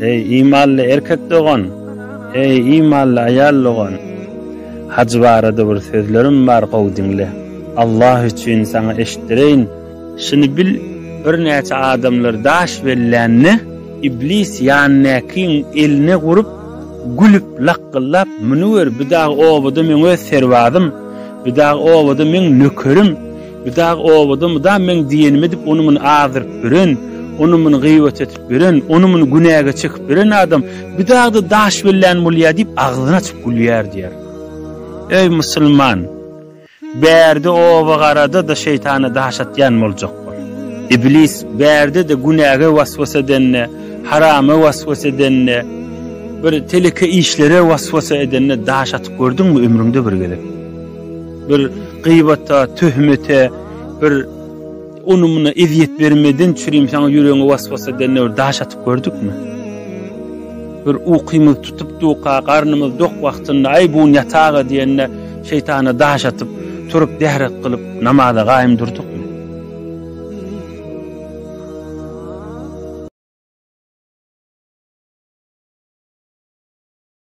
ey imanly erkek dogan, ey imanly ayal dogan. Hac barada bir sözlerim bar gowy dinle. Allah üçin sana eşitdireyin. Şunu bil, bir näçe adamlar daş bellenni iblis ýanykin eline gurup gülüp laqqyllap münüwer bidag obudy men öz serwadym, bidag obudy men nökerim, bidag obudy da men diýenimi dip onu men azyryp biren, onu men gıybet etip biren, onu men günäge çykyp biren adam bidagdy daş bellen bolýar dip agzyna çyp gülýär diýer. Ey musulman, bärde oba garada da şeytana daşat ýan boljak. İblis bärde de günäge waswasa edenne, harama waswasa edenne, bir teleke işlere waswasa edenne daşat gördüňmi ömrüňde bir gelip? Bir gıybata, töhmete, bir onumuna eziyet vermedin çürüyüm sana yüreğine waswasa edenne bir daşat gördükmü? Bir uqymyz tutup duqa, qarnymyz dok wagtynda ay bu yatağa diýenne şeytana daşatyp turup dehret kılıp namaza gaýym durduk.